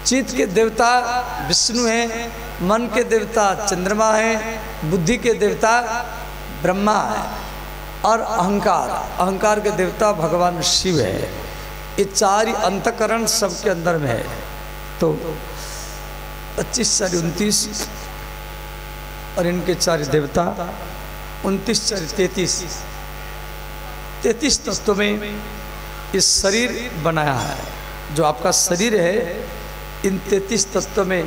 चित्त के देवता विष्णु हैं, मन के देवता चंद्रमा हैं, बुद्धि के देवता ब्रह्मा है, और अहंकार के देवता भगवान शिव है। ये चार ही अंतकरण सबके अंदर में है। तो 25 चार 29 और इनके चार देवता 29 चार 33 तत्वों में इस शरीर बनाया है। जो आपका शरीर है इन 33 तत्वों में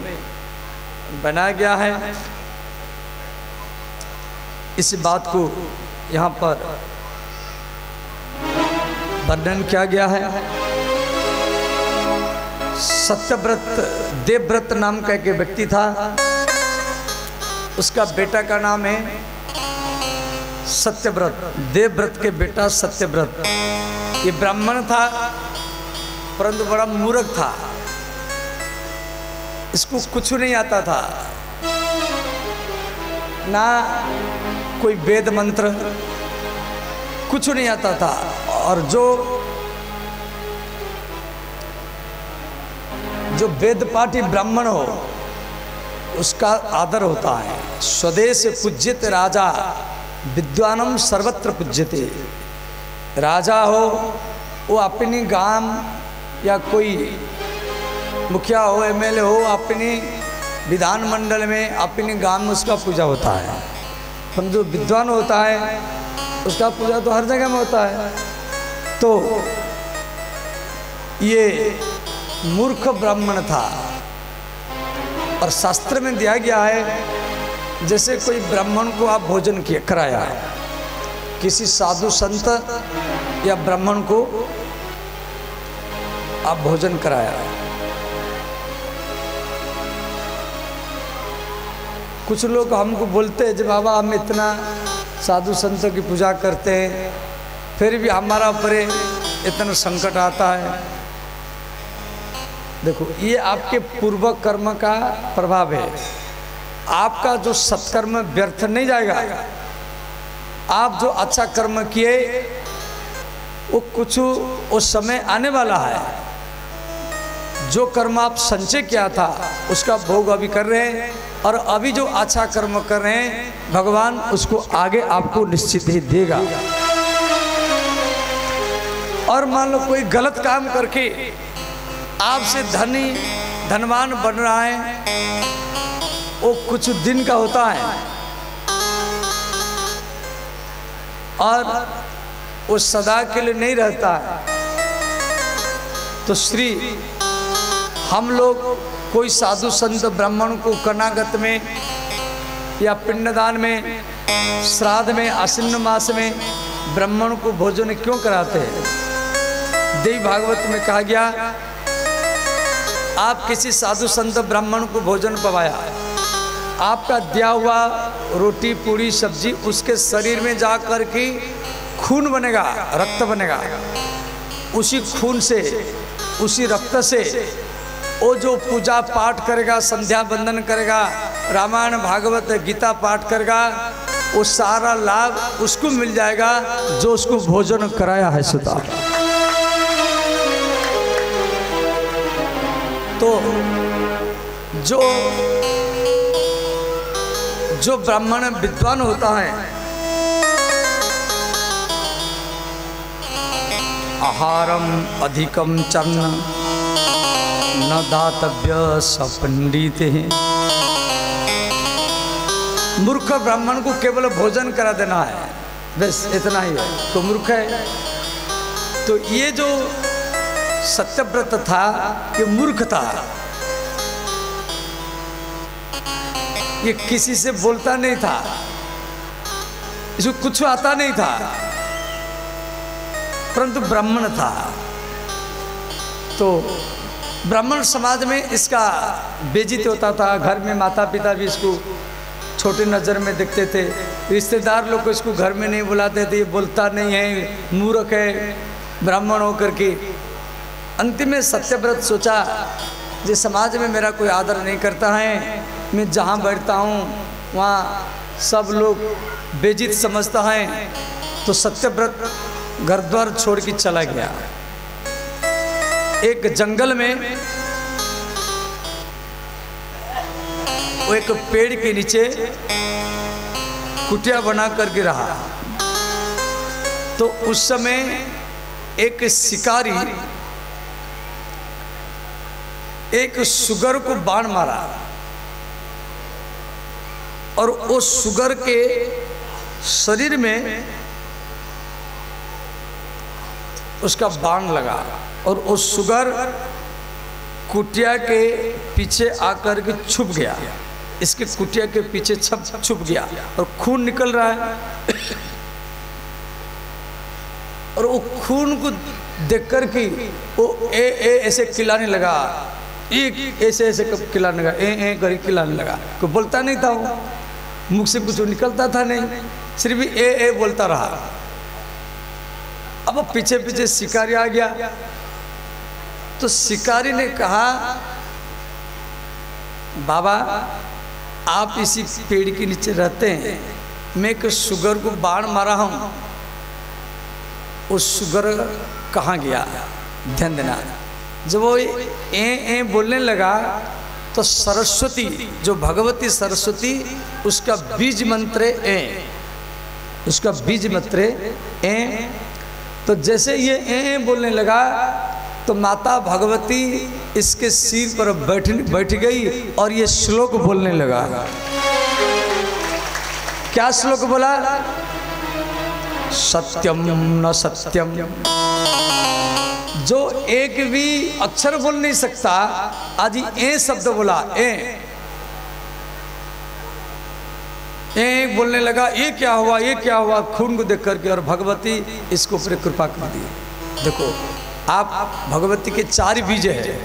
बनाया गया है। इस बात को यहाँ पर वर्णन किया गया है। सत्यव्रत देवव्रत नाम का एक व्यक्ति था, उसका बेटा का नाम है सत्यव्रत। देवव्रत के बेटा सत्यव्रत ये ब्राह्मण था, परंतु बड़ा मूर्ख था। इसको कुछ नहीं आता था, ना कोई वेद मंत्र, कुछ नहीं आता था। और जो वेद पाठी ब्राह्मण हो उसका आदर होता है। स्वदेश पूज्यते राजा विद्वानम सर्वत्र पूज्यते। राजा हो वो अपनी गांव या कोई मुखिया हो, एमएलए हो, अपनी विधानमंडल में अपने गांव में उसका पूजा होता है। हम जो विद्वान होता है उसका पूजा तो हर जगह में होता है। तो ये मूर्ख ब्राह्मण था। और शास्त्र में दिया गया है जैसे कोई ब्राह्मण को आप भोजन कराया, किसी साधु संत या ब्राह्मण को आप भोजन कराया, कुछ लोग हमको बोलते हैं जब बाबा हम इतना साधु संतों की पूजा करते हैं फिर भी हमारा ऊपर इतना संकट आता है। देखो ये आपके पूर्व कर्म का प्रभाव है। आपका जो सत्कर्म व्यर्थ नहीं जाएगा। आप जो अच्छा कर्म किए वो कुछ उस समय आने वाला है। जो कर्म आप संचय किया था उसका भोग अभी कर रहे हैं, और अभी जो अच्छा कर्म कर रहे हैं भगवान उसको आगे आपको निश्चित ही देगा। और मान लो कोई गलत काम करके आपसे धनवान बन रहा है, वो कुछ दिन का होता है और वो सदा के लिए नहीं रहता है। तो श्री हम लोग कोई साधु संत ब्राह्मण को कनागत में या पिंडदान में, श्राद्ध में, आश्विन मास में ब्राह्मण को भोजन क्यों कराते हैं? देवी भागवत में कहा गया आप किसी साधु संत ब्राह्मण को भोजन पवाया, आपका दिया हुआ रोटी पूरी सब्जी उसके शरीर में जा कर के खून बनेगा, रक्त बनेगा। उसी खून से, उसी रक्त से वो जो पूजा पाठ करेगा, संध्या बंदन करेगा, रामायण भागवत गीता पाठ करेगा, वो सारा लाभ उसको मिल जाएगा जो उसको भोजन कराया है सुता। तो जो ब्राह्मण विद्वान होता है, आहारम अधिकम चन्न न दातव्य सपंडित है। मूर्ख ब्राह्मण को केवल भोजन करा देना है, बस इतना ही है, तो मूर्ख है। तो ये जो सत्यव्रत था ये मूर्ख था। ये किसी से बोलता नहीं था, इसको कुछ आता नहीं था, परंतु ब्राह्मण था। तो ब्राह्मण समाज में इसका बेइज्जती होता था। घर में माता पिता भी इसको छोटी नज़र में देखते थे, रिश्तेदार लोग को इसको घर में नहीं बुलाते थे, ये बोलता नहीं है, मूर्ख है ब्राह्मण होकर के। अंतिम में सत्यव्रत सोचा जो समाज में मेरा कोई आदर नहीं करता है, मैं जहाँ बैठता हूँ वहाँ सब लोग बेइज्जत समझता है, तो सत्यव्रत घर द्वार छोड़ के चला गया। एक जंगल में वो एक पेड़ के नीचे कुटिया बना करके रहा। तो उस समय एक शिकारी एक सुगर को बाण मारा और वो सुगर के शरीर में उसका बाण लगा और वो सुगर कुटिया के पीछे आकर के छुप गया। इसके कुटिया के पीछे छुप गया और खून निकल रहा है। और वो खून को देख कर के वो ऐसे खिलाने लगा, एक ऐसे खिलाने लगा, कर खिलाने लगा। कोई बोलता नहीं था, वो मुख से कुछ निकलता था नहीं, सिर्फ ए बोलता रहा। अब वो पीछे पीछे शिकारी आ गया। तो शिकारी ने कहा, बाबा आप इसी पेड़ के नीचे रहते हैं, मैं एक सुगर को बाण मारा हूँ, वो सुगर कहाँ गया? ध्यान देना। जब वो ए बोलने लगा तो सरस्वती, जो भगवती सरस्वती, उसका बीज मंत्र ए, उसका बीज मंत्र ए। तो जैसे ये ए बोलने लगा तो माता भगवती इसके सिर पर बैठ गई और ये श्लोक बोलने लगा। क्या श्लोक बोला? सत्यम न सत्यम। जो एक भी अक्षर बोल नहीं सकता, आज ए शब्द बोला, ए बोलने लगा। ये क्या हुआ, ये क्या हुआ? खून को देख करके, और भगवती इसको ऊपर कृपा कर दी। देखो आप, भगवती के 4 बीज है,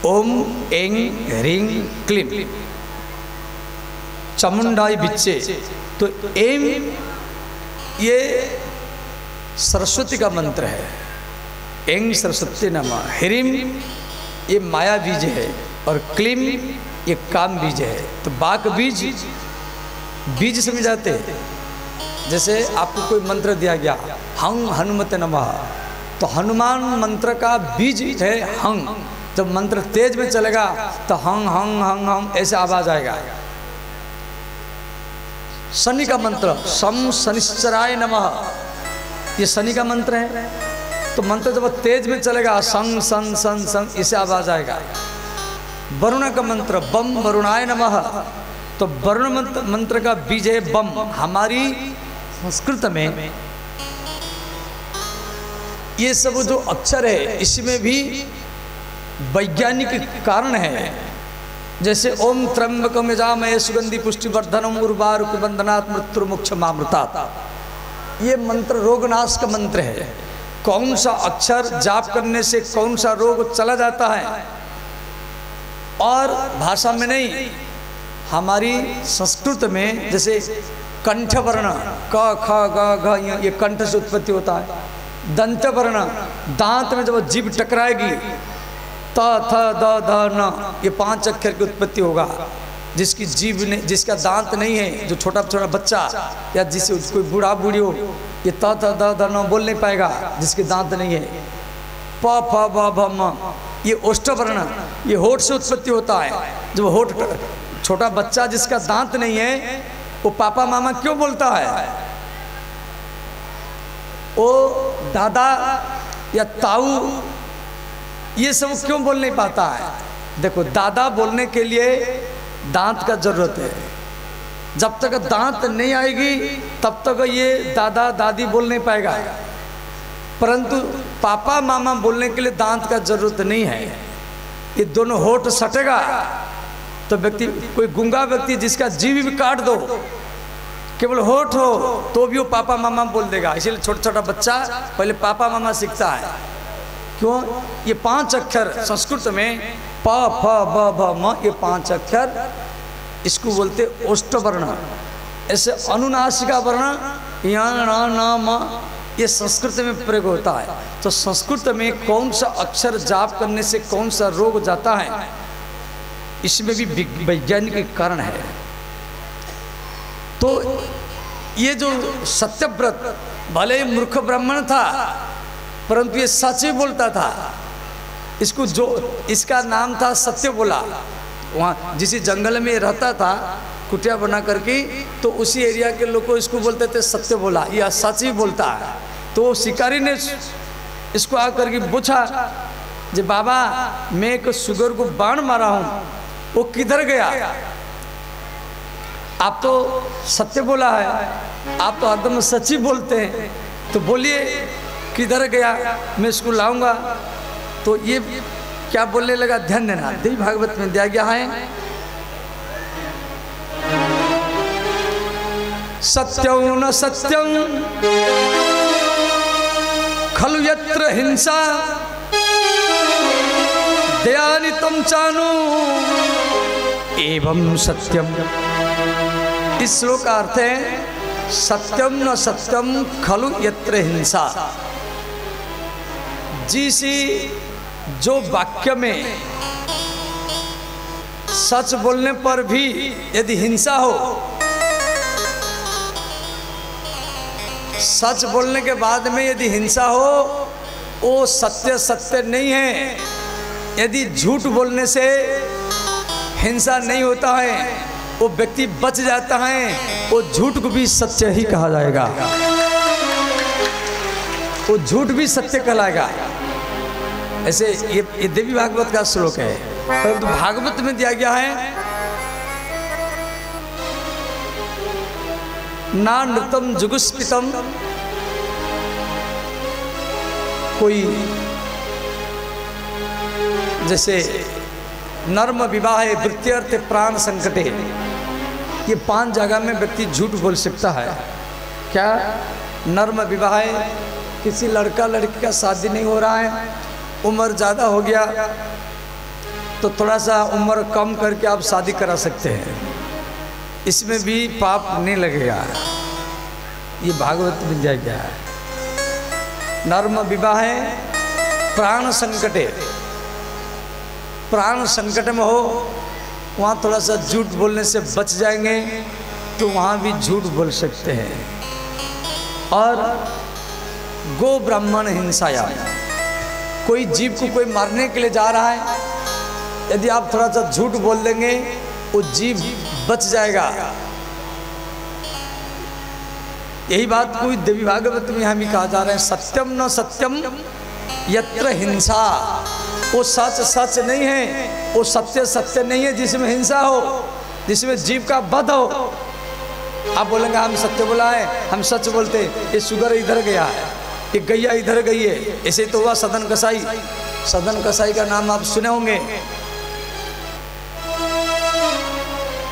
ओम एंग ह्रीं क्लीं चामुंडाई बिच्चे। तो एम ये सरस्वती का मंत्र है, एंग सरस्वती नमः। ह्रीं ये माया बीज है और क्लीं ये काम बीज है। तो बाक बीज समझ जाते हैं। जैसे आपको कोई मंत्र दिया गया, हंग हनुमते नमः, तो हनुमान मंत्र का बीज है हंग। जब मंत्र तेज में चलेगा तो हंग हंग हंग हंग ऐसे आवाज आएगा। शनि का मंत्र सम शनिश्चराय नमः, ये शनि का मंत्र है। तो मंत्र जब तेज में चलेगा संग सन सन संग इसे आवाज आएगा। वरुण का मंत्र बम वरुणाय नमः, तो वरुण मंत्र का बीज है बम। हमारी संस्कृत में ये सब जो अक्षर है इसमें भी वैज्ञानिक कारण है। जैसे ओम त्र्यंबकम यजामहे सुगंधि पुष्टिवर्धनम उर्वारुकबंधनात् मृत्युर्मुक्षमामृतात्। ये मंत्र रोगनाश का मंत्र है। कौन सा अक्षर जाप करने से कौन सा रोग चला जाता है, और भाषा में नहीं, हमारी संस्कृत में जैसे कंठ वर्ण क ख ग घ, ये कंठ से उत्पत्ति होता है। दंत वर्ण, दांत में जब जीभ टकराएगी त थ द ध न, ये 5 अक्षर की उत्पत्ति होगा। जिसकी जीभ ने, जिसका दांत नहीं है, जो छोटा छोटा बच्चा या जिसे कोई बूढ़ा बूढ़ी हो, ये त थ द ध न बोल नहीं पाएगा जिसके दांत नहीं है। प फ ब भ म, ये ओष्ठ वर्ण, ये होठ से उत्पत्ति होता है। जब होठ, छोटा बच्चा जिसका दांत नहीं है वो पापा मामा क्यों बोलता है? वो दादा या ताऊ ये सब क्यों बोल नहीं पाता है? देखो दादा बोलने के लिए दांत का जरूरत है। जब तक दांत नहीं आएगी तब तक ये दादा दादी बोल नहीं पाएगा। परंतु पापा मामा बोलने के लिए दांत का जरूरत नहीं है। ये दोनों होठ सटेगा तो व्यक्ति, कोई गूंगा व्यक्ति जिसका जीभ भी काट दो, केवल होठ हो तो भी वो पापा मामा बोल देगा। इसीलिए छोटा छोटा बच्चा पहले पापा मामा सीखता है। क्यों? ये 5 अक्षर संस्कृत में प फ ब भ म, ये 5 अक्षर इसको बोलते ओष्ठ वर्ण। ऐसे अनुनासिका वर्ण या न न म, ये संस्कृत में प्रयोग होता है। तो संस्कृत में कौन सा अक्षर जाप करने से कौन सा रोग जाता है, इसमें भी वैज्ञानिक कारण है। तो ये जो सत्यव्रत भले ही मूर्ख ब्राह्मण था परंतु ये सच ही बोलता था। इसको जो, इसका नाम था सत्य बोला। वहाँ जिस जंगल में रहता था कुटिया बना करके, तो उसी एरिया के लोग को इसको बोलते थे सत्य बोला, या सच ही बोलता है। तो शिकारी ने इसको आकर के पूछा जे बाबा मैं एक सुगर को बाण मारा हूँ, वो किधर गया? आप तो सत्य बोला है, आप तो एकदम सच ही बोलते हैं, तो बोलिए किधर गया, मैं इसको लाऊंगा। तो ये क्या बोलने लगा, ध्यान देना, देवी भागवत में दिया गया है, सत्यं न सत्यं खलु यत्र हिंसा दयानितं चानु एवं सत्यम। इस श्लोक का अर्थ है सत्यम न सत्यम खलु यत्र हिंसा। जिस जो वाक्य में सच बोलने पर भी यदि हिंसा हो, सच बोलने के बाद में यदि हिंसा हो, वो सत्य सत्य नहीं है। यदि झूठ बोलने से हिंसा नहीं होता है, वो व्यक्ति बच जाता है, वो झूठ को भी सत्य ही कहा जाएगा, वो झूठ भी सत्य कहलाएगा। ऐसे ये देवी भागवत का श्लोक है, परंतु भागवत में दिया गया है ना नृतम जुगुस्पितम। कोई जैसे नर्म विवाह वृत्त्यर्थ प्राण संकटे, ये 5 जगह में व्यक्ति झूठ बोल सकता है। क्या? नर्म विवाह, किसी लड़का लड़की का शादी नहीं हो रहा है, उम्र ज़्यादा हो गया तो थोड़ा सा उम्र कम करके आप शादी करा सकते हैं, इसमें भी पाप नहीं लगेगा। ये भागवत में दिया गया है। नर्म विवाह प्राण संकटे, प्राण संकट में हो वहाँ थोड़ा सा झूठ बोलने से बच जाएंगे, तो वहाँ भी झूठ बोल सकते हैं। और गो ब्राह्मण हिंसाया, कोई जीव को कोई मारने के लिए जा रहा है, यदि आप थोड़ा सा झूठ बोल देंगे वो जीव बच जाएगा। यही बात कोई देवी भागवत में हमें कहा जा रहा है, सत्यम न सत्यम यत्र हिंसा। वो सच सच नहीं है, वो सत्य सत्य नहीं है जिसमें हिंसा हो, जिसमें जीव का वध हो। आप बोलेंगे हम सत्य बोला है, हम सच बोलते, ये सुगर इधर गया है, ये गैया इधर गई है। ऐसे तो हुआ सदन कसाई, सदन कसाई का नाम आप सुने होंगे।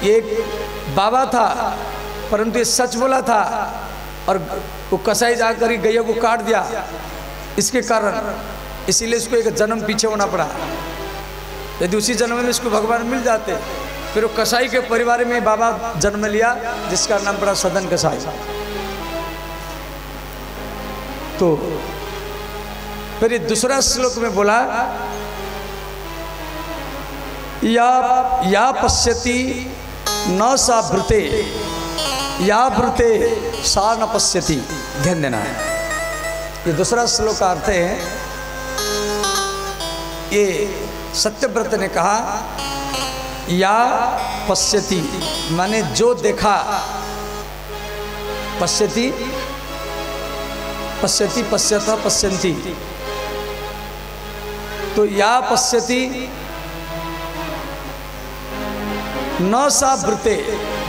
एक बाबा था परंतु ये सच बोला था, और वो कसाई जाकर ही गैया को काट दिया इसके कारण, इसीलिए इसको एक जन्म पीछे होना पड़ा। यदि उसी जन्म में इसको भगवान मिल जाते, फिर वो कसाई के परिवार में बाबा जन्म लिया, जिसका नाम पड़ा सदन कसाई। तो फिर ये दूसरा श्लोक में बोला, या पश्यति न सा भृते, या भृते सा न पश्यति। ध्यान देना है, ये दूसरा श्लोक का अर्थ है, ये सत्यव्रत ने कहा या पश्यति माने जो देखा, पश्यति पश्यति पश्यत पश्यन्ति, तो या पश्यति न सा वृते,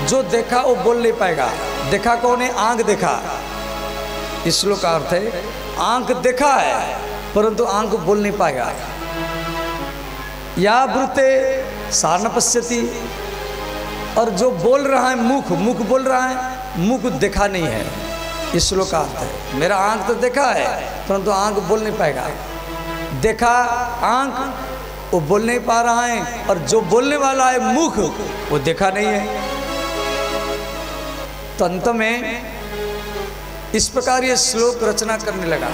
जो देखा वो बोल नहीं पाएगा। देखा कौन है? आंख देखा। इस श्लोक का अर्थ है आंख देखा है परंतु आंख बोल नहीं पाएगा। या वृते सा न पश्यति, और जो बोल रहा है मुख, मुख बोल रहा है, मुख देखा नहीं है। इस श्लोक का अर्थ है मेरा आंख तो देखा है परंतु आंख बोल नहीं पाएगा। देखा आंख, वो बोल नहीं पा रहा है, और जो बोलने वाला है मुख, वो देखा नहीं है। तो अंत में इस प्रकार ये श्लोक रचना करने लगा।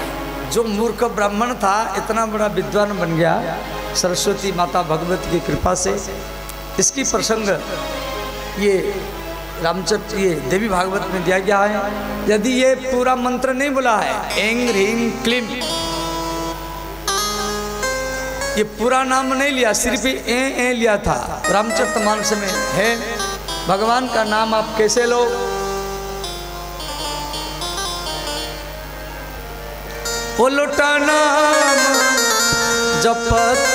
जो मूर्ख ब्राह्मण था इतना बड़ा विद्वान बन गया सरस्वती माता भगवत की कृपा से। इसकी प्रसंग ये रामचरित्र, ये देवी भागवत में दिया गया है। यदि ये पूरा मंत्र नहीं बोला है, ऐं ह्रीं क्लीं, ये पूरा नाम नहीं लिया, सिर्फ ए लिया था। रामचरितमानस में है भगवान का नाम आप कैसे लो? वो लोटा नाम जपत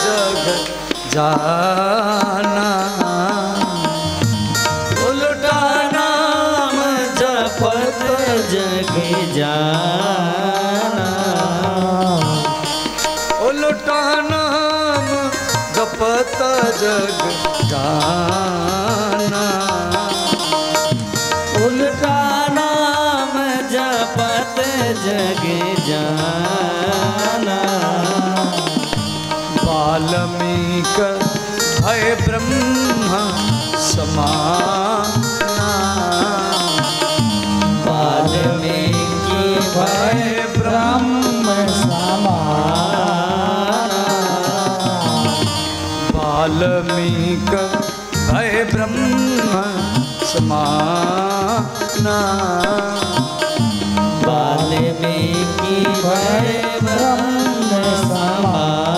जग जाना, वो लोटा नाम जपत जग जाना, वो लोटा नाम जपत जग जाना, उल्टा नाम जपत जग जाना। वाल्मीकि है ब्रह्म समाना, वाल्मीकि है ब्रह्म समाना, वाल्मीकि है ब्रह्म समाना, वाल्मीकि है ब्रह्म समाना।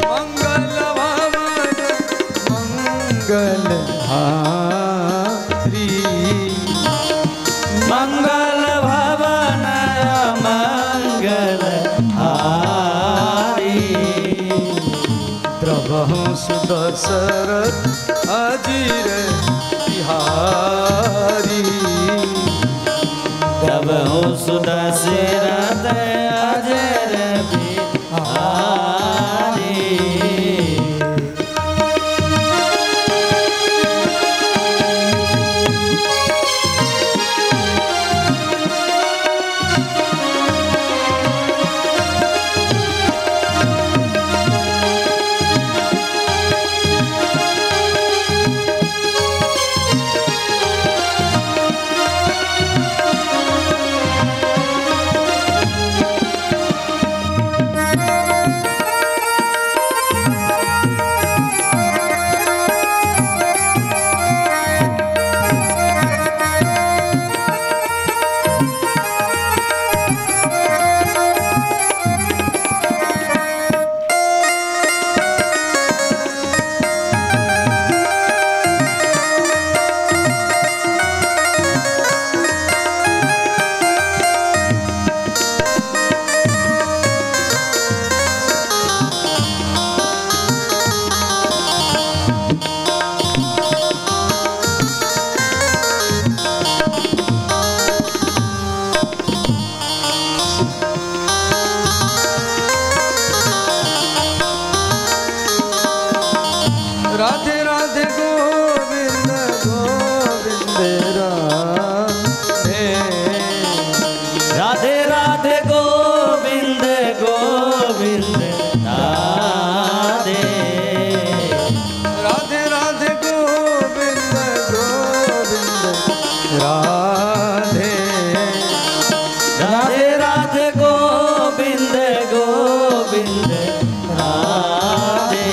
मंगल भवन मंगल हारी, मंगल भवन मंगल हारी, द्रवहु सुदशरथ अजीर बिहारी, द्रवहु सुदशरथ अजीर बिहारी। राधे राधे गोविंद गोविंद राधे, राधे राधे गोविंद गोविंद राधे, राधे राधे गोविंद गोविंद राधे, राधे राधे गोविंद गोविंद राधे,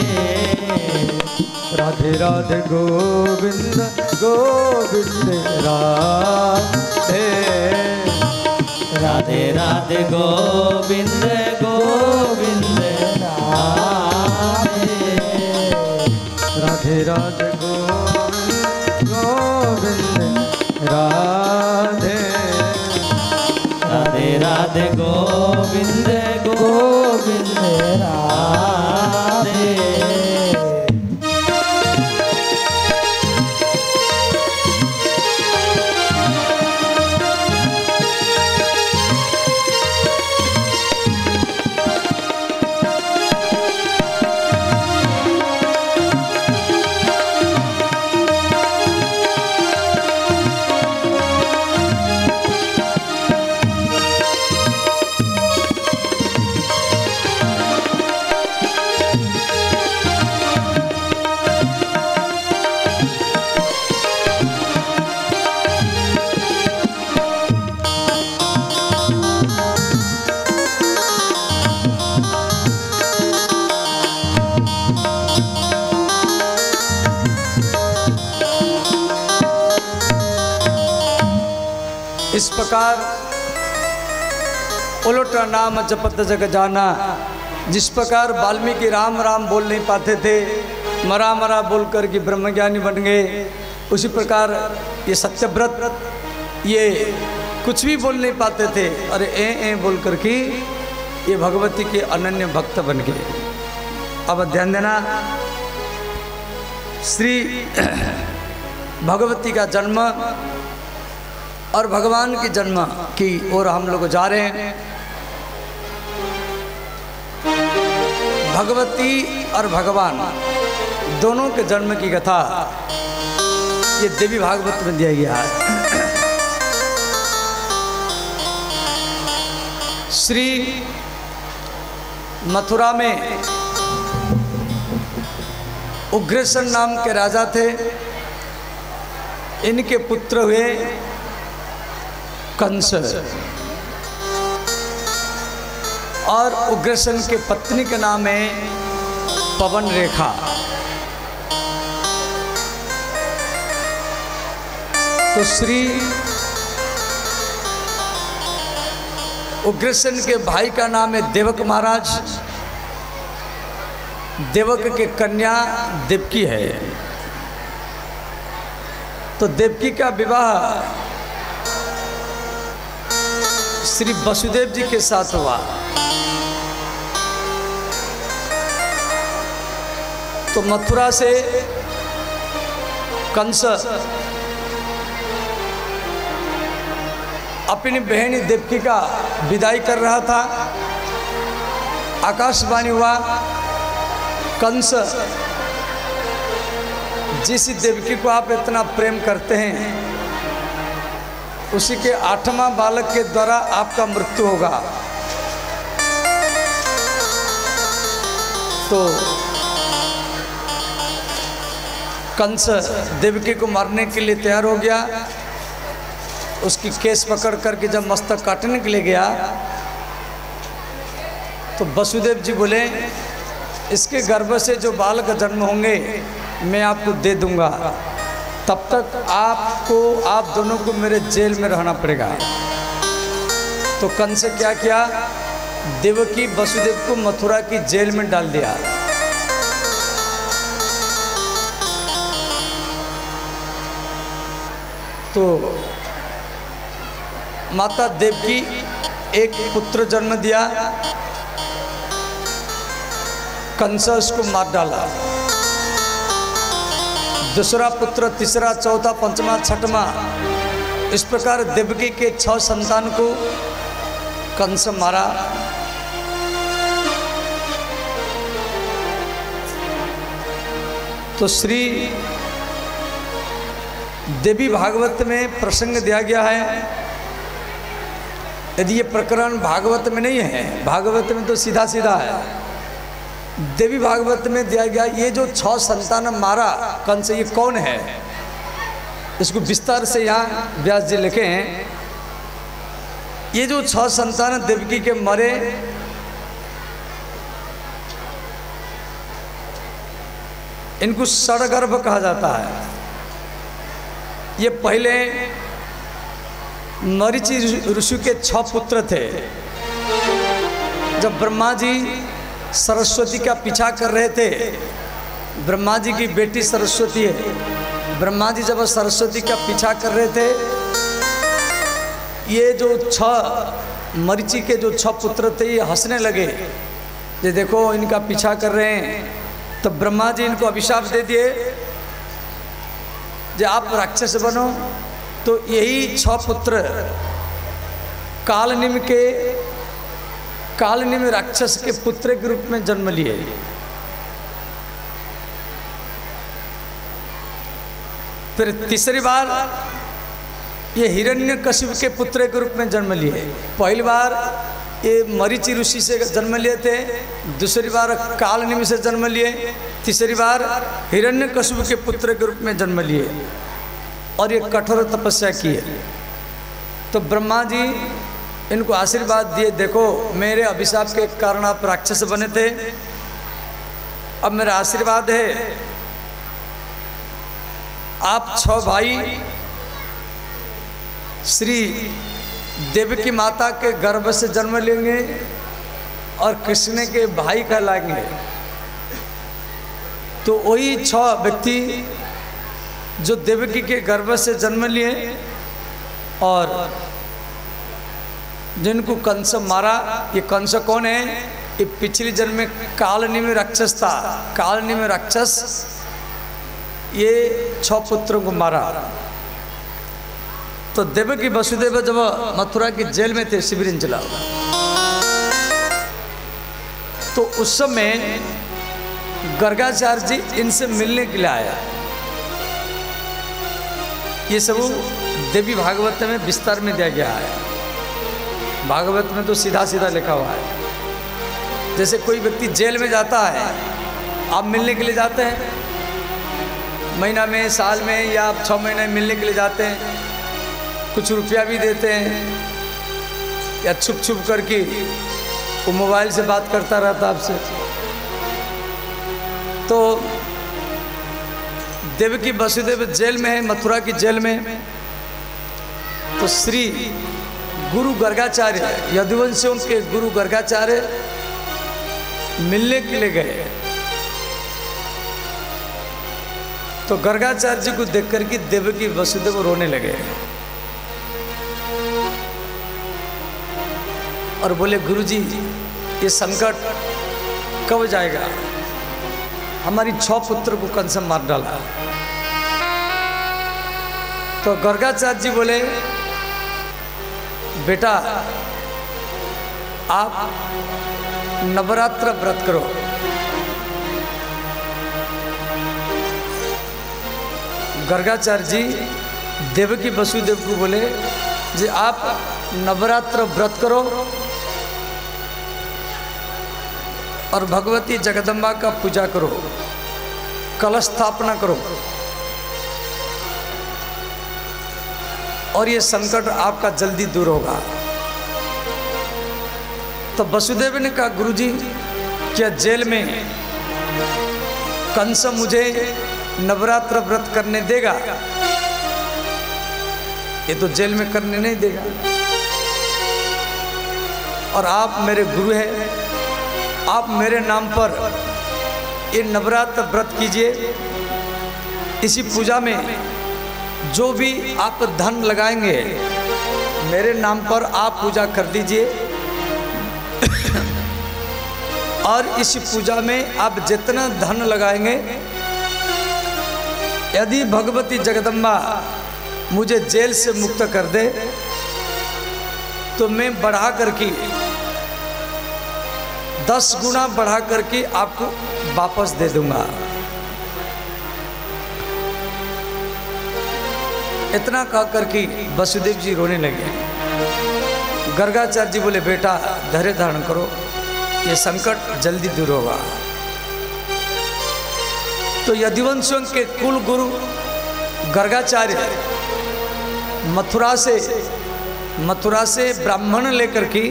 राधे राधे गोविंद गोविंद राधे, राधे राधे गोविंद गोविंद राधे, राधे राधे गोविंद गोविंद राधे, राधे राधे गोविंद गोविंद राधे। इस प्रकार उलट नाम जपत जग जाना। जिस प्रकार वाल्मीकि राम राम बोल नहीं पाते थे, मरा मरा बोलकर के ब्रह्मज्ञानी बन गए, उसी प्रकार ये सत्यव्रत ये कुछ भी बोल नहीं पाते थे, अरे ए बोल कर के ये भगवती के अनन्य भक्त बन गए। अब ध्यान देना, श्री भगवती का जन्म और भगवान की जन्म की ओर हम लोग जा रहे हैं। भगवती और भगवान दोनों के जन्म की कथा ये देवी भागवत में दिया गया है। श्री मथुरा में उग्रसेन नाम के राजा थे, इनके पुत्र हुए कंस, और उग्रसेन के पत्नी का नाम है पवन रेखा। तो श्री उग्रसेन के भाई का नाम है देवक महाराज, देवक के कन्या देवकी है। तो देवकी का विवाह श्री वसुदेव जी के साथ हुआ। तो मथुरा से कंस अपनी बहन देवकी का विदाई कर रहा था। आकाशवाणी हुआ, कंस जिस देवकी को आप इतना प्रेम करते हैं उसी के 8वां बालक के द्वारा आपका मृत्यु होगा। तो कंस देवकी को मारने के लिए तैयार हो गया। उसकी केस पकड़ करके जब मस्तक काटने के लिए गया तो वसुदेव जी बोले, इसके गर्भ से जो बालक जन्म होंगे मैं आपको दे दूंगा, तब तक आप दोनों को मेरे जेल में रहना पड़ेगा। तो कंस क्या किया, देवकी वसुदेव को मथुरा की जेल में डाल दिया। तो माता देवकी एक पुत्र जन्म दिया, कंस उसको मार डाला। दूसरा पुत्र, तीसरा, चौथा, पंचमा, छठवां, इस प्रकार देवकी के 6 संतान को कंस मारा। तो श्री देवी भागवत में प्रसंग दिया गया है। यदि ये प्रकरण भागवत में नहीं है, भागवत में तो सीधा सीधा है, देवी भागवत में दिया गया ये जो 6 संतान मारा कंस, ये कौन है, इसको विस्तार से यहाँ व्यास जी लिखे हैं। ये जो 6 संतान देवकी के मरे, इनको षडगर्भ कहा जाता है। ये पहले मरीचि ऋषि के 6 पुत्र थे। जब ब्रह्मा जी सरस्वती का पीछा कर रहे थे, ब्रह्मा जी की बेटी सरस्वती है, ब्रह्मा जी जब सरस्वती का पीछा कर रहे थे, ये जो 6 मरीचि के जो 6 पुत्र थे ये हंसने लगे, ये देखो इनका पीछा कर रहे हैं। तो ब्रह्मा जी इनको अभिशाप दे दिए, जो आप राक्षस बनो। तो यही 6 पुत्र कालनिम राक्षस के पुत्र के रूप में जन्म लिए। फिर तीसरी बार ये हिरण्यकशिपु के पुत्र के रूप में जन्म लिए। पहली बार ये मरीचि ऋषि से जन्म लिए थे, दूसरी बार कालनिम से जन्म लिए, तीसरी बार हिरण्यकशिपु के पुत्र के रूप में जन्म लिए और ये कठोर तपस्या की है। तो ब्रह्मा जी इनको आशीर्वाद दिए, देखो मेरे अभिशाप के कारण आप राक्षस बने थे, अब मेरा आशीर्वाद है आप 6 भाई श्री देवकी माता के गर्भ से जन्म लेंगे और कृष्ण के भाई कहलाएंगे। तो वही 6 व्यक्ति जो देवकी के गर्भ से जन्म लिए और जिनको कंस मारा। ये कंस कौन है? ये पिछले जन्म में कालनी में राक्षस था। कालनी में राक्षस ये 6 पुत्रों को मारा। तो देवकी वसुदेव जब मथुरा की जेल में थे, शिविर चला, तो उस समय गर्गाचार्य जी इनसे मिलने के लिए आया। ये सब देवी भागवत में विस्तार में दिया गया है। भागवत में तो सीधा सीधा लिखा हुआ है। जैसे कोई व्यक्ति जेल में जाता है, आप मिलने के लिए जाते हैं, महीना में, साल में, या आप 6 महीने मिलने के लिए जाते हैं, कुछ रुपया भी देते हैं, या छुप छुप करके वो मोबाइल से बात करता रहता आपसे। तो देवकी वसुदेव जेल में है, मथुरा की जेल में। तो श्री गुरु गर्गाचार्य, यदुवंशियों के गुरु गर्गाचार्य मिलने के लिए गए। तो गर्गाचार्य जी को देख करके देवकी वसुदेव रोने लगे और बोले, गुरुजी ये संकट कब जाएगा? हमारी 6 पुत्र को कंस मार डाला। तो गर्गाचार्य जी बोले, बेटा आप नवरात्र व्रत करो। गर्गाचार्य जी देवकी वसुदेव को बोले जी आप नवरात्र व्रत करो और भगवती जगदम्बा का पूजा करो, कलश स्थापना करो और ये संकट आपका जल्दी दूर होगा। तो वसुदेव ने कहा, गुरुजी क्या जेल में कंस मुझे नवरात्र व्रत करने देगा? ये तो जेल में करने नहीं देगा। और आप मेरे गुरु हैं, आप मेरे नाम पर ये नवरात्र व्रत कीजिए। इसी पूजा में जो भी आप धन लगाएंगे मेरे नाम पर आप पूजा कर दीजिए। और इस पूजा में आप जितना धन लगाएंगे, यदि भगवती जगदम्बा मुझे जेल से मुक्त कर दे तो मैं बढ़ा करके 10 गुना बढ़ा करके आपको वापस दे दूंगा। इतना कह करके वसुदेव जी रोने लगे। गर्गाचार्य जी बोले, बेटा धैर्य धारण करो, ये संकट जल्दी दूर होगा। तो यदुवंशियों के कुल गुरु गर्गाचार्य मथुरा से ब्राह्मण लेकर के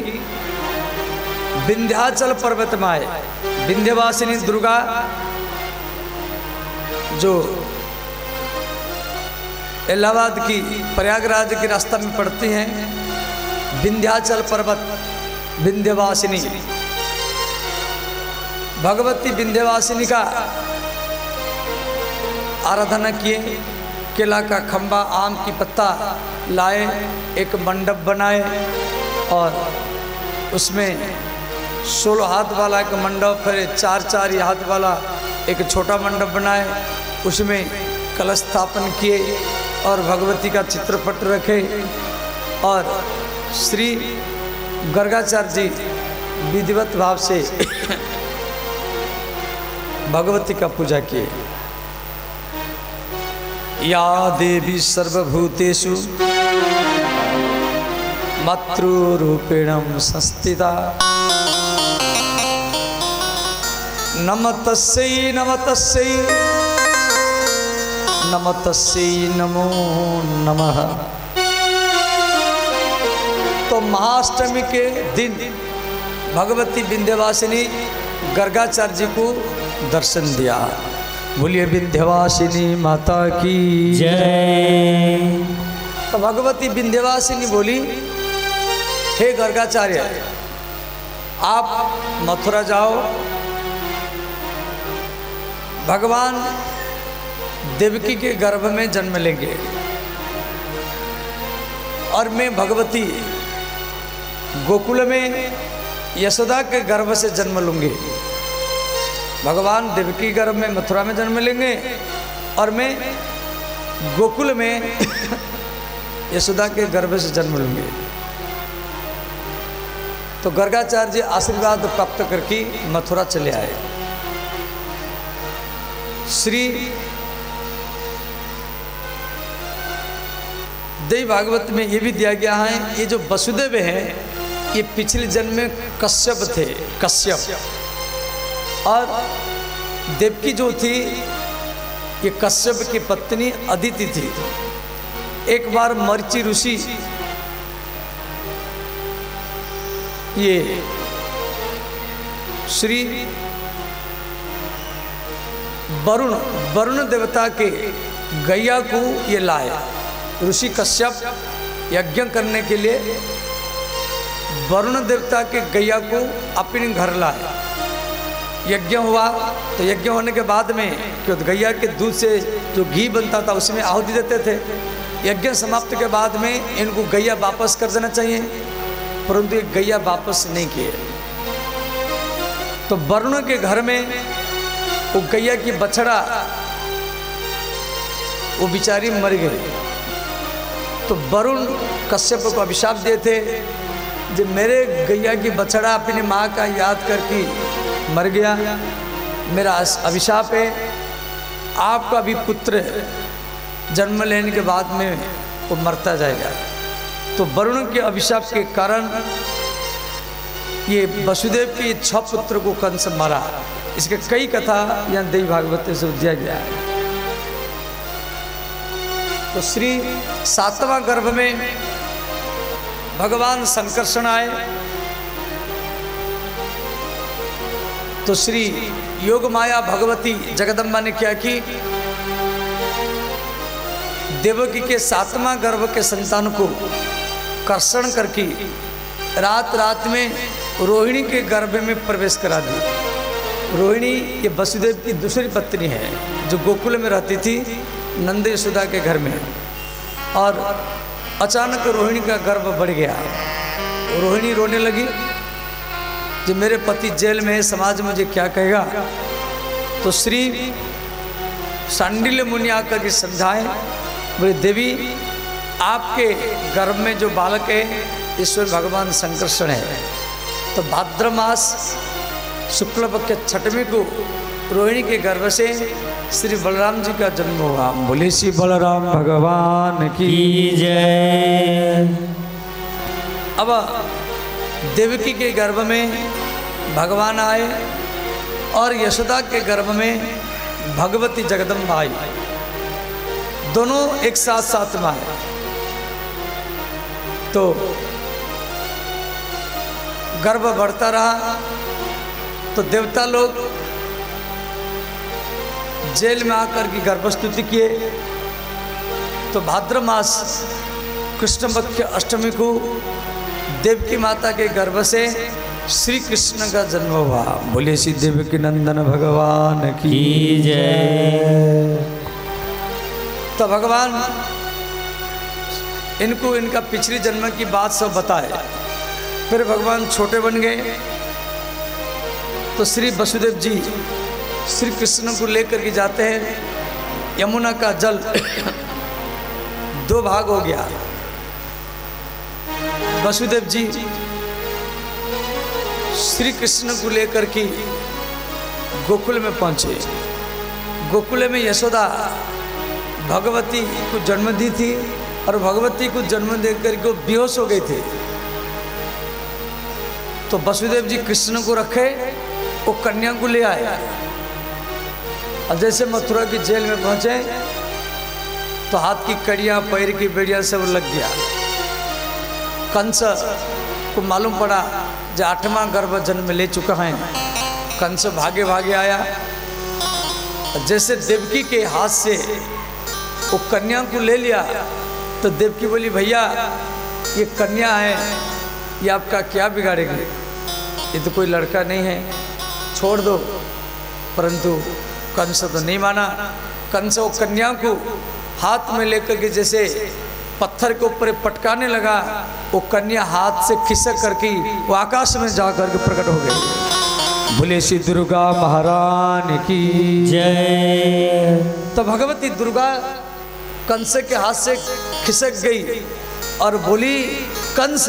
विंध्याचल पर्वत में आए। विंध्यवासिनी दुर्गा जो इलाहाबाद की प्रयागराज के रास्ता में पड़ती हैं, विंध्याचल पर्वत विंध्यवासिनी, भगवती विंध्यवासिनी का आराधना किए। केला का खंबा, आम की पत्ता लाए, एक मंडप बनाए और उसमें 16 हाथ वाला एक मंडप, फिर 4 हाथ वाला एक छोटा मंडप बनाए, उसमें कलश स्थापन किए और भगवती का चित्रपट रखे और श्री गर्गाचार्य जी विधिवत भाव से भगवती का पूजा किए। या देवी सर्वभूतेषु मातृरूपेण संस्थिता नमस्तस्यै नमस्तस्यै नमस्तस्यै नमो नमः। तो महाअष्टमी के दिन भगवती विंध्यवासिनी गर्गाचार्य जी को दर्शन दिया। बोलिए विंध्यवासिनी माता की जय। तो भगवती विंध्यवासिनी बोली हे गर्गाचार्य, आप मथुरा जाओ, भगवान देवकी के गर्भ में जन्म लेंगे और मैं भगवती गोकुल में यशोदा के गर्भ से जन्म लूंगी। भगवान देवकी गर्भ में मथुरा में जन्म लेंगे और मैं गोकुल में यशोदा के गर्भ से जन्म लूंगी। तो गर्गाचार्य जी आशीर्वाद प्राप्त करके मथुरा चले आए। श्री देवी भागवत में ये भी दिया गया है, ये जो वसुदेव है ये पिछले जन्म में कश्यप थे, कश्यप। और देवकी जो थी ये कश्यप की पत्नी अदिति थी। एक बार मरीचि ऋषि ये श्री वरुण देवता के गैया को ये लाए। ऋषि कश्यप यज्ञ करने के लिए वरुण देवता के गैया को अपने घर लाए। यज्ञ हुआ तो यज्ञ होने के बाद में क्योंकि गैया के दूध से जो घी बनता था उसमें आहुति देते थे। यज्ञ समाप्त के बाद में इनको गैया वापस कर देना चाहिए, परंतु ये गैया वापस नहीं किए। तो वरुण के घर में वो गैया की बछड़ा वो बेचारी मर गई। तो वरुण कश्यप को अभिशाप दिए थे, जब मेरे गैया की बछड़ा अपनी माँ का याद करके मर गया, मेरा अभिशाप है, आपका भी पुत्र जन्म लेने के बाद में वो मरता जाएगा। तो वरुण के अभिशाप के कारण ये वसुदेव के 6 पुत्र को कंस मारा। इसके कई कथा यहाँ देवी भागवत से दिया गया है। तो श्री 7वां गर्भ में भगवान संकर्षण आए। तो श्री योग माया भगवती जगदम्बा ने क्या की, देवकी के 7वां गर्भ के संतान को कर्षण करके रात रात में रोहिणी के गर्भ में प्रवेश करा दी। रोहिणी ये वसुदेव की दूसरी पत्नी है जो गोकुल में रहती थी नंद यशोदा के घर में। और अचानक रोहिणी का गर्भ बढ़ गया। रोहिणी रोने लगी, जो मेरे पति जेल में है, समाज मुझे क्या कहेगा। तो श्री सांडिल्य मुनि आकर के समझाए, बोले देवी आपके गर्भ में जो बालक है ईश्वर भगवान संकर्षण है। तो भाद्र मास शुक्ल पक्ष के 6वें को रोहिणी के गर्भ से श्री बलराम जी का जन्म हुआ। बोले श्री बलराम भगवान की जय। अब देवकी के गर्भ में भगवान आए और यशोदा के गर्भ में भगवती जगदम्बा आई। दोनों एक साथ साथ में आए। तो गर्भ बढ़ता रहा। तो देवता लोग जेल में आकर की गर्भस्तुति किए। तो भाद्र मास कृष्ण पक्ष अष्टमी को देवकी माता के गर्भ से श्री कृष्ण का जन्म हुआ। बोले श्री देवकी नंदन भगवान की जय। तो भगवान इनको इनका पिछले जन्म की बात सब बताए। फिर भगवान छोटे बन गए। तो श्री वसुदेव जी श्री कृष्ण को लेकर के जाते हैं। यमुना का जल 2 भाग हो गया। वसुदेव जी श्री कृष्ण को लेकर के गोकुल में पहुंचे। गोकुल में यशोदा भगवती को जन्म दी थी और भगवती को जन्म देकर के बेहोश हो गए थे। तो वसुदेव जी कृष्ण को रखे, वो कन्या को ले आए। और जैसे मथुरा की जेल में पहुंचे तो हाथ की कड़ियां पैर की बेड़ियां सब लग गया। कंस को मालूम पड़ा जो 8वां गर्भ जन्म ले चुका है। कंस भागे भागे आया। जैसे देवकी के हाथ से वो कन्या को ले लिया तो देवकी बोली भैया ये कन्या है, ये आपका क्या बिगाड़ेगी, ये तो कोई लड़का नहीं है, छोड़ दो। परंतु कंस तो नहीं माना। कंस वो कन्या को हाथ में लेकर के जैसे पत्थर के ऊपर पटकाने लगा, वो कन्या हाथ से खिसक करके वो आकाश में जा करके प्रकट हो गई। बोले श्री दुर्गा महारानी की जय। तो भगवती दुर्गा कंस के हाथ से खिसक गई और बोली, कंस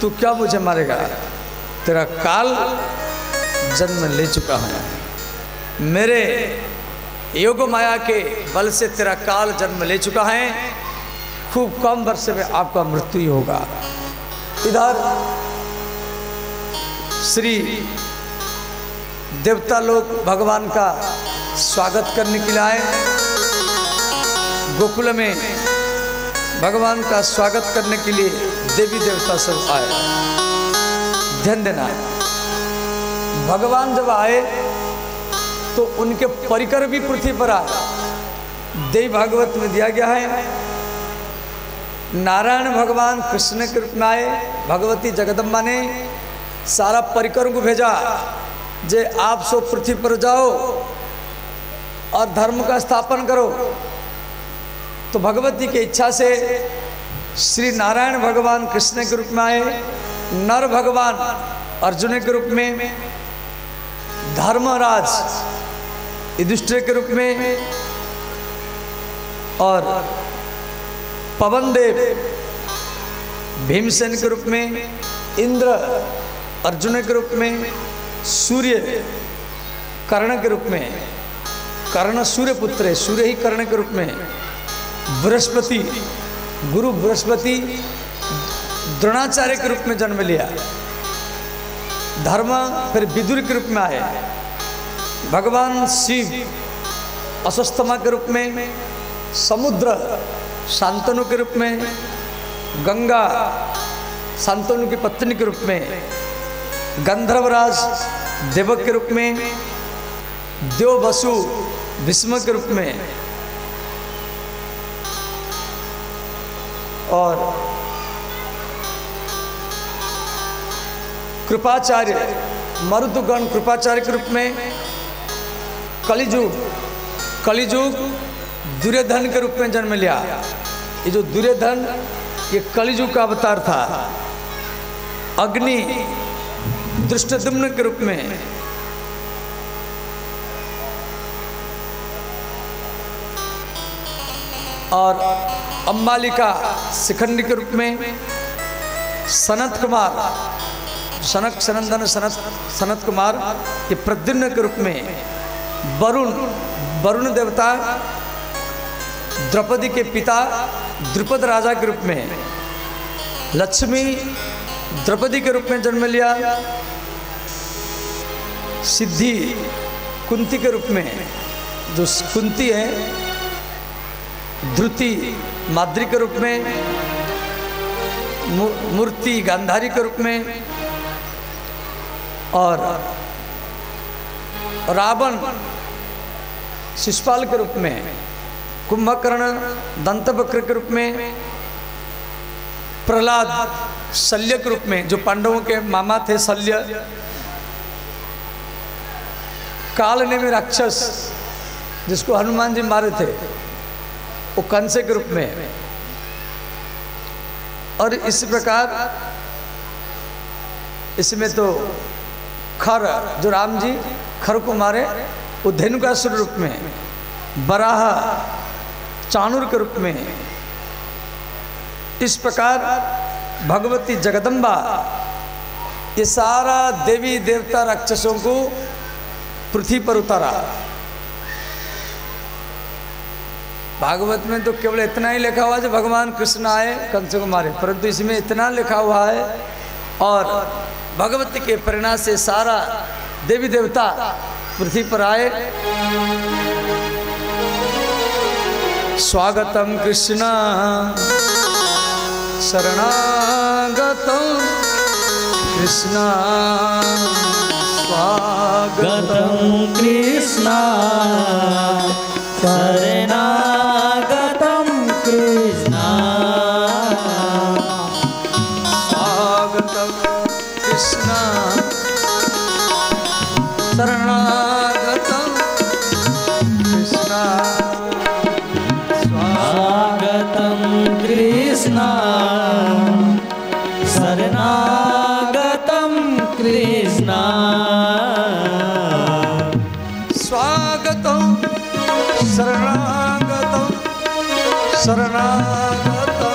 तू क्या मुझे मारेगा, तेरा काल जन्म ले चुका है, मेरे योग माया के बल से तेरा काल जन्म ले चुका है, खूब कम वर्ष में आपका मृत्यु ही होगा। इधर श्री देवता लोग भगवान का स्वागत करने के लिए आए। गोकुल में भगवान का स्वागत करने के लिए देवी देवता सब आए। ध्यान देना, भगवान जब आए तो उनके परिकर भी पृथ्वी पर आए। देवी भागवत में दिया गया है, नारायण भगवान कृष्ण के रूप में आए, भगवती जगदम्बा ने सारा परिकर को भेजा, जे आप सो पृथ्वी पर जाओ और धर्म का स्थापन करो। तो भगवती की इच्छा से श्री नारायण भगवान कृष्ण के रूप में आए, नर भगवान अर्जुन के रूप में, धर्मराज युधिष्ठिर के रूप में, और पवन देव भीमसेन के रूप में, इंद्र अर्जुन के रूप में, सूर्य कर्ण के रूप में, कर्ण सूर्य पुत्र है, सूर्य ही कर्ण के रूप में, बृहस्पति गुरु बृहस्पति द्रोणाचार्य के रूप में जन्म लिया, धर्म फिर विदुर के रूप में आए, भगवान शिव अस्वस्थमा के रूप में, समुद्र शांतनु के रूप में, गंगा शांतनु की पत्नी के रूप में, गंधर्वराज देवक के रूप में, देव वसु भीष्म के रूप में, और कृपाचार्य मरुदगण कृपाचार्य के रूप में, कलिजुग दुर्योधन के रूप में जन्म लिया। ये जो दुर्योधन ये कलिजुग का अवतार था। अग्नि दृष्टद्युम्न के रूप में, और अंबालिका शिखंडी के रूप में, सनत कुमार सनक सनंदन सनत कुमार ये प्रद्युम्न के रूप में, वरुण देवता द्रौपदी के पिता द्रुपद राजा के रूप में, लक्ष्मी द्रौपदी के रूप में जन्म लिया, सिद्धि कुंती के रूप में, जो कुंती है, ध्रुति माद्री के रूप में, मूर्ति गांधारी के रूप में, और रावण शिशुपाल के रूप में, कुंभकर्ण दंतवक्र के रूप में, प्रहलाद शल्य के रूप में, जो पांडवों के मामा थे शल्य, कालनेमी राक्षस जिसको हनुमान जी मारे थे वो कंस के रूप में, और इस प्रकार इसमें तो खर जो राम जी खर को मारे वो धेनुकासुर रूप में, बराह चाणूर के रूप में। इस प्रकार भगवती जगदम्बा ये सारा देवी देवता राक्षसों को पृथ्वी पर उतारा। भागवत में तो केवल इतना ही लिखा हुआ है जो भगवान कृष्ण आए कंस को मारे, परंतु इसमें इतना लिखा हुआ है और भगवती के प्रेरणा से सारा देवी देवता पृथ्वी पर आए। स्वागतम कृष्ण शरणागतम कृष्ण स्वागतम कृष्ण शरणागतम कृष्ण स्वागतम शरणागतं कृष्ण स्वागतं कृष्ण शरणागतं कृष्ण स्वागतं शरणागतं शरणागतं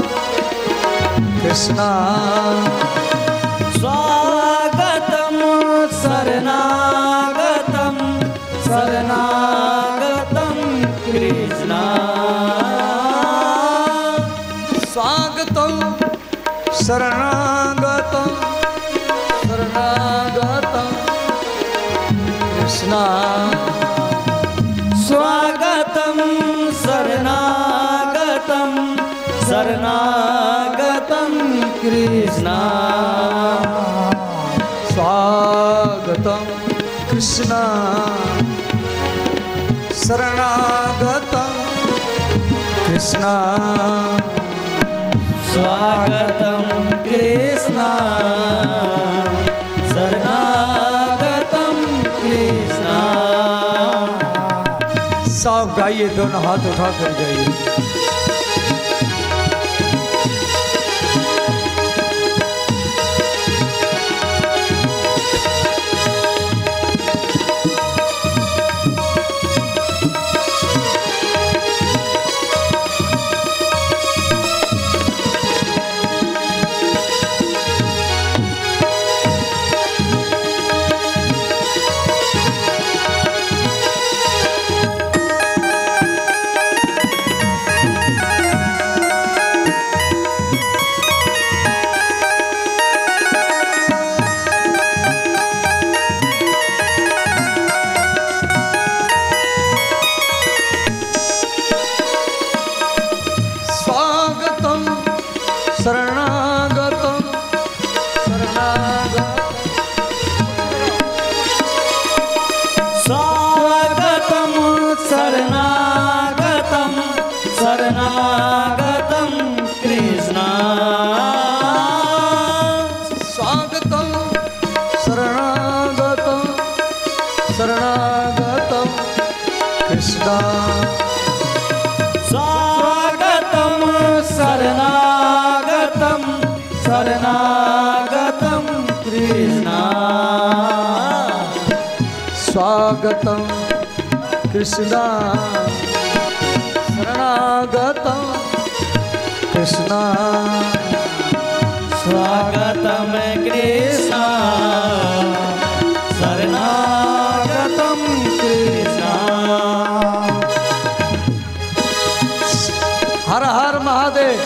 कृष्ण स्वागतं शरणागतं शरणागतं कृष्ण स्वागतं शरणागतं शरणागतं कृष्ण स्वागतं शरणागतं शरणागतं कृष्ण स्वागतं कृष्ण शरणागतं कृष्ण स्वागतं कृष्ण शरणागतं कृष्ण सब गाइए, दोनों हाथ उठा कर गाइए। स्वागतं शरणागतं स्वागतं शरणागतं शरणागतं कृष्ण स्वागतं शरणागतं शरणागतं कृष्ण स्वागतं शरणागतं शरणागतं कृष्ण स्वागतं कृष्ण शरणागतं कृष्ण स्वागतं कृष्ण शरणागतं कृष्ण हर हर महादेव।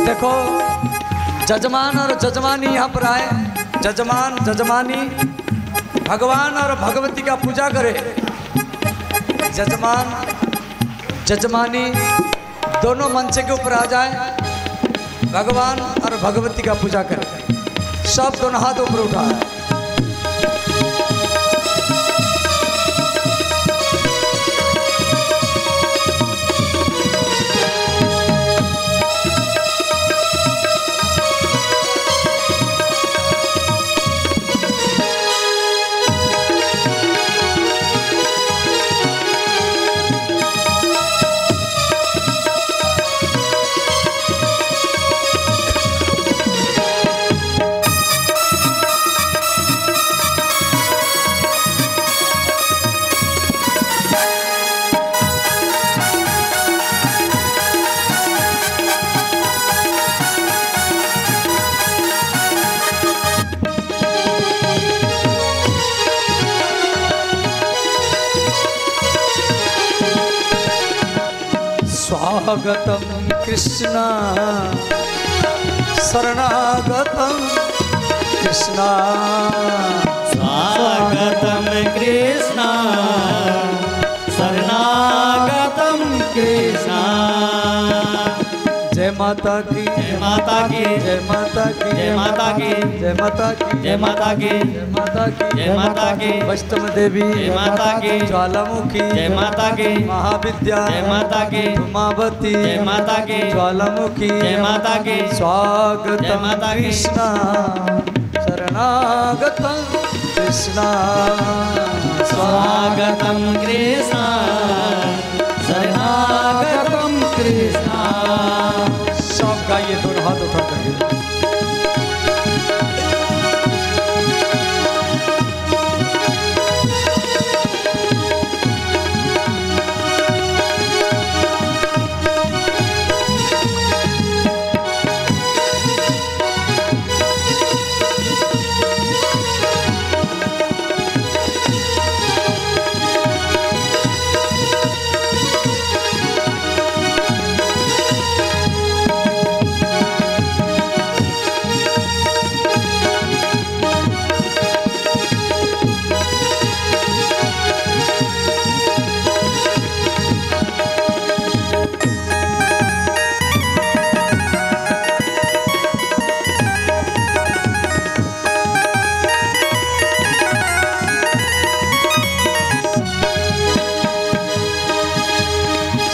देखो, जजमान और जजमानी यहाँ पर आए। जजमान जजमानी भगवान और भगवती का पूजा करे। जजमान जजमानी दोनों मंच के ऊपर आ जाए, भगवान और भगवती का पूजा करे। सब दोनों हाथ ऊपर उठाए। स्वागतम कृष्णा शरणागतम कृष्णा स्वागतम कृष्णा शरणागतम कृष्णा। जय माता की जय माता की जय माता की जय माता की जय माता की जय माता की जय माता की जय माता की वैष्णव देवी जय माता की ज्वालामुखी जय माता की महाविद्या जय माता की उमावती जय माता की ज्वालामुखी जय माता की जय स्वागतम माता की कृष्णा शरणागतम कृष्णा स्वागतम कृष्णा शरणागतम कृष्णा। सब गाइए दोनों हाथ उठा करके।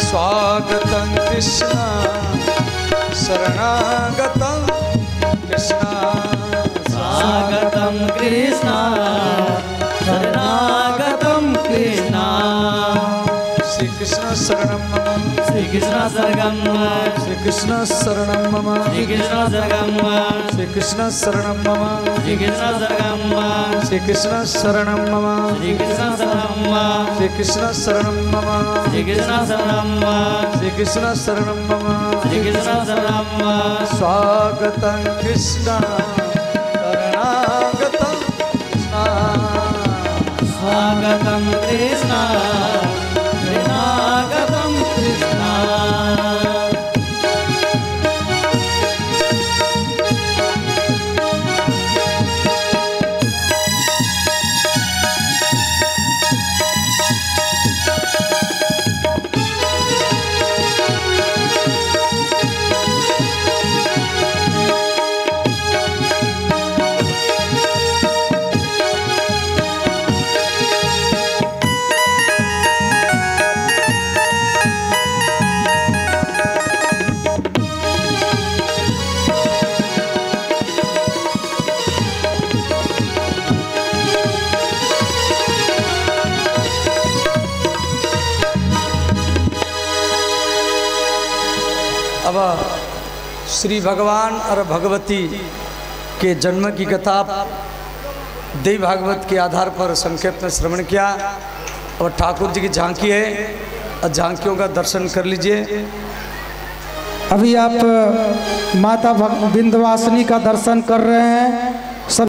स्वागतं कृष्णा शरणागतं कृष्णा स्वागतम कृष्णा शरणागतम कृष्णा। श्री कृष्ण शरणं मम श्री कृष्ण शरणं श्री कृष्ण शरणं मम श्री कृष्ण शरणं श्री कृष्ण शरणं मम श्री कृष्ण शरणं श्री कृष्ण शरणं मम श्री कृष्ण शरणं श्री कृष्ण शरणं मम श्री कृष्ण शरणं श्री कृष्ण शरणं मम श्री कृष्ण शरणं। स्वागतं कृष्णा शरणागतं कृष्णा स्वागतम कृष्णा शरणागतम कृष्णा। अब श्री भगवान और भगवती के जन्म की कथा देवी भागवत के आधार पर संक्षेप में श्रवण किया और ठाकुर जी की झांकी है और झांकियों का दर्शन कर लीजिए। अभी आप माता विंध्यवासिनी का दर्शन कर रहे हैं।